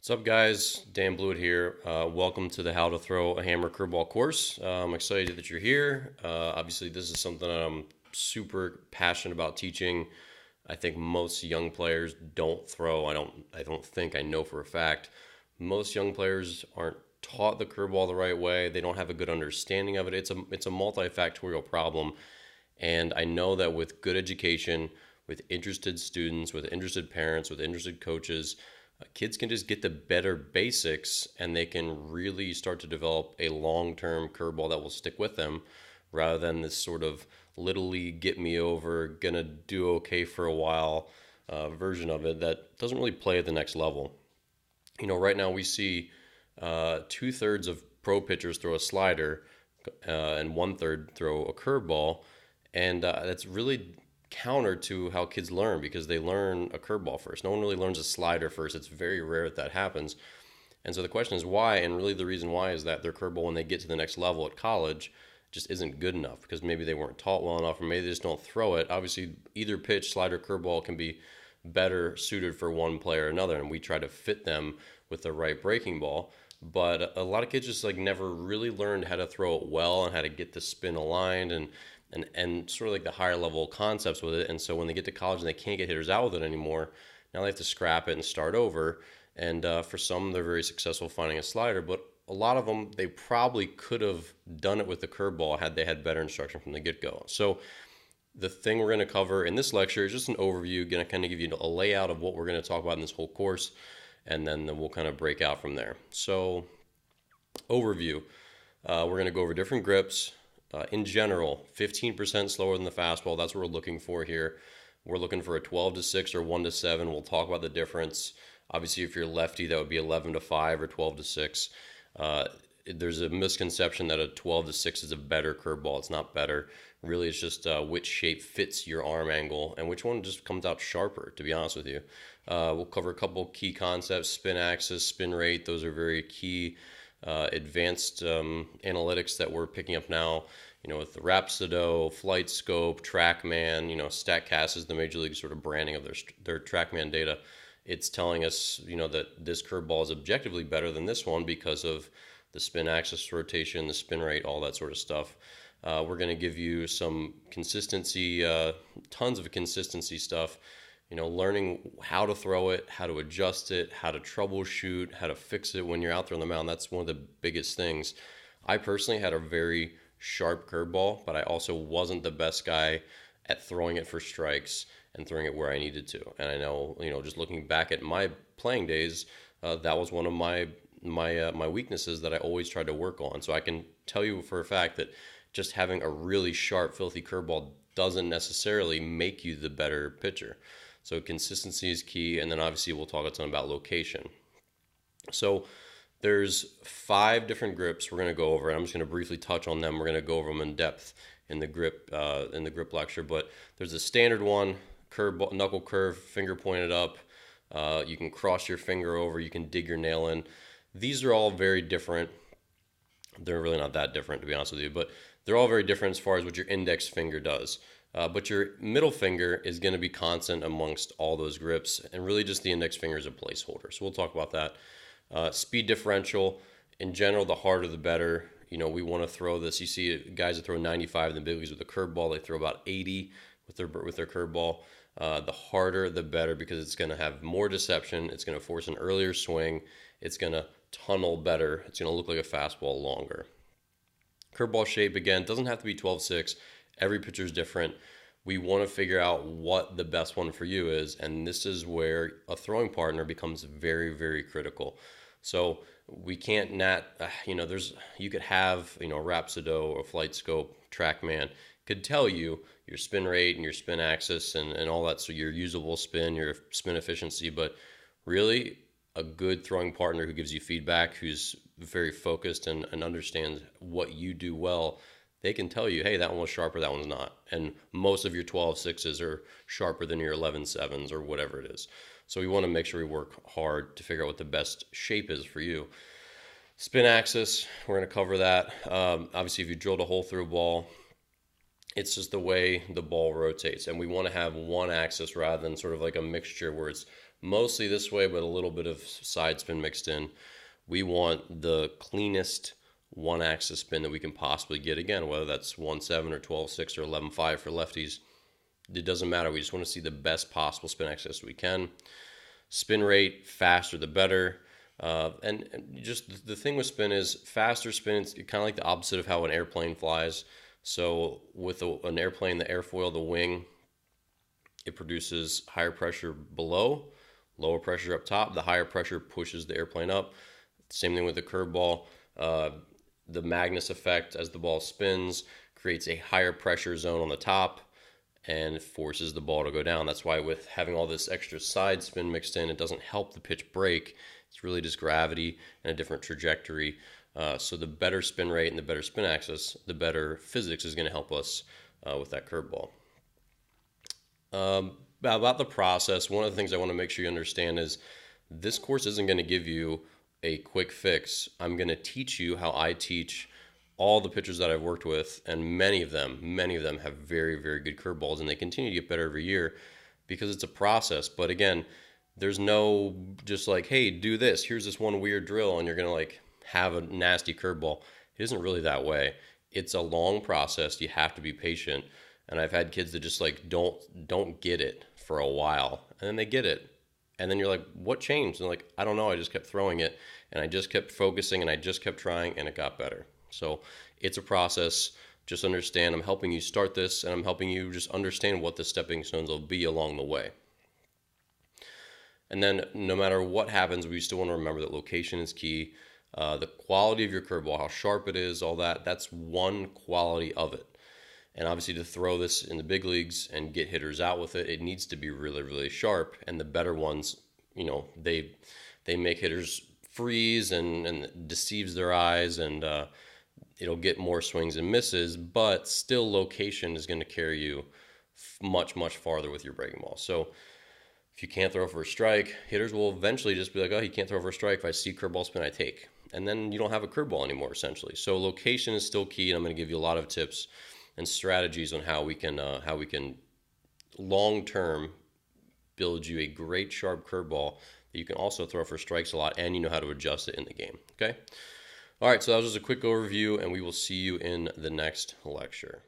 What's up, guys? Dan Blewett here. Welcome to the How to Throw a Hammer Curveball course. I'm excited that you're here. Obviously, this is something that I'm super passionate about teaching. I think most young players don't throw. I don't think I know for a fact. Most young players aren't taught the curveball the right way. They don't have a good understanding of it. It's a multifactorial problem, and I know that with good education, with interested students, with interested parents, with interested coaches, kids can just get the better basics and they can really start to develop a long-term curveball that will stick with them rather than this sort of little league get me over, gonna do okay for a while version of it that doesn't really play at the next level. Right now we see two-thirds of pro pitchers throw a slider and one-third throw a curveball, and that's really counter to how kids learn because they learn a curveball first. No one really learns a slider first. It's very rare that happens. And so the question is why, and really the reason why is that their curveball when they get to the next level at college just isn't good enough because maybe they weren't taught well enough or maybe they just don't throw it. Obviously, either pitch, slider, curveball can be better suited for one player or another, and we try to fit them with the right breaking ball. But a lot of kids just like never really learned how to throw it well and how to get the spin aligned and sort of like the higher level concepts with it. And so when they get to college and they can't get hitters out with it anymore, now they have to scrap it and start over. And for some, they're very successful finding a slider, but a lot of them, they probably could have done it with the curveball had they had better instruction from the get-go. So the thing we're going to cover in this lecture is just an overview, going to kind of give you a layout of what we're going to talk about in this whole course, and then we'll kind of break out from there. So overview, we're going to go over different grips. In general, 15% slower than the fastball. That's what we're looking for here. We're looking for a 12 to 6 or 1 to 7. We'll talk about the difference. Obviously, if you're lefty, that would be 11 to 5 or 12 to 6. There's a misconception that a 12 to 6 is a better curveball. It's not better. Really, it's just which shape fits your arm angle and which one just comes out sharper, to be honest with you. We'll cover a couple key concepts: spin axis, spin rate. Those are very key advanced analytics that we're picking up now, with the Rhapsodo, Flight Scope, TrackMan, StatCast is the major league sort of branding of their TrackMan data. It's telling us, that this curveball is objectively better than this one because of the spin axis rotation, the spin rate, all that sort of stuff. We're going to give you some consistency, tons of consistency stuff, learning how to throw it, how to adjust it, how to troubleshoot, how to fix it when you're out there on the mound. That's one of the biggest things. I personally had a very sharp curveball, but I also wasn't the best guy at throwing it for strikes and throwing it where I needed to. And I know, just looking back at my playing days, that was one of my weaknesses that I always tried to work on. So I can tell you for a fact that just having a really sharp, filthy curveball doesn't necessarily make you the better pitcher. So consistency is key, and then obviously we'll talk a ton about location. So there's 5 different grips we're going to go over. I'm just going to briefly touch on them. We're going to go over them in depth in the grip lecture. But there's a standard one: curve, knuckle curve, finger pointed up. You can cross your finger over. You can dig your nail in. These are all very different. They're really not that different, to be honest with you, but they're all very different as far as what your index finger does. But your middle finger is going to be constant amongst all those grips, and really just the index finger is a placeholder. So we'll talk about that. Speed differential, in general, the harder the better. We want to throw this. You see guys that throw 95 in the big leagues with a curveball, they throw about 80 with their curveball. The harder the better because it's going to have more deception. It's going to force an earlier swing. It's going to tunnel better. It's going to look like a fastball longer. Curveball shape, again, doesn't have to be 12-6. Every pitcher is different. We want to figure out what the best one for you is, and this is where a throwing partner becomes very, very critical. So we can't you could have, Rhapsodo or Flight Scope, TrackMan could tell you your spin rate and your spin axis and all that, so your usable spin, your spin efficiency, but really a good throwing partner who gives you feedback, who's very focused and understands what you do well, they can tell you, hey, that one was sharper, that one's not. And most of your 12-6s are sharper than your 11-7s or whatever it is. So we want to make sure we work hard to figure out what the best shape is for you. Spin axis, we're going to cover that. Obviously, if you drilled a hole through a ball, it's just the way the ball rotates. And we want to have one axis rather than sort of like a mixture where it's mostly this way, but a little bit of side spin mixed in. We want the cleanest one axis spin that we can possibly get. Again, whether that's 1-7 or 12-6 or 11-5 for lefties, it doesn't matter. We just want to see the best possible spin axis we can. Spin rate, faster the better. And just the thing with spin is faster spin, it's kind of like the opposite of how an airplane flies. So with an airplane, the airfoil, the wing, it produces higher pressure below, lower pressure up top. The higher pressure pushes the airplane up. Same thing with the curveball. The Magnus effect, as the ball spins, creates a higher pressure zone on the top and forces the ball to go down. That's why with having all this extra side spin mixed in, it doesn't help the pitch break. It's really just gravity and a different trajectory. So the better spin rate and the better spin axis, the better physics is going to help us with that curveball. About the process, one of the things I want to make sure you understand is this course isn't going to give you a quick fix. I'm going to teach you how I teach all the pitchers that I've worked with, and many of them have very, very good curveballs, and they continue to get better every year because it's a process. But again, there's no just like, hey, do this. Here's this one weird drill, and you're going to like have a nasty curveball. It isn't really that way. It's a long process. You have to be patient. And I've had kids that just like don't get it for a while, and then they get it. And then you're like, what changed? And they're like, I don't know. I just kept throwing it, and I just kept focusing, and I just kept trying, and it got better. So it's a process. Just understand I'm helping you start this, and I'm helping you just understand what the stepping stones will be along the way. And then no matter what happens, we still want to remember that location is key. The quality of your curveball, how sharp it is, all that, that's one quality of it. And obviously to throw this in the big leagues and get hitters out with it, it needs to be really, really sharp. And the better ones, you know, they make hitters freeze and deceives their eyes, and it'll get more swings and misses, but still location is going to carry you much, much farther with your breaking ball. So if you can't throw for a strike, hitters will eventually just be like, oh, he can't throw for a strike. If I see curveball spin, I take. And then you don't have a curveball anymore, essentially. So location is still key, and I'm going to give you a lot of tips and strategies on how we can long term build you a great sharp curveball that you can also throw for strikes a lot, and you know how to adjust it in the game. Okay. All right. So that was just a quick overview, and we will see you in the next lecture.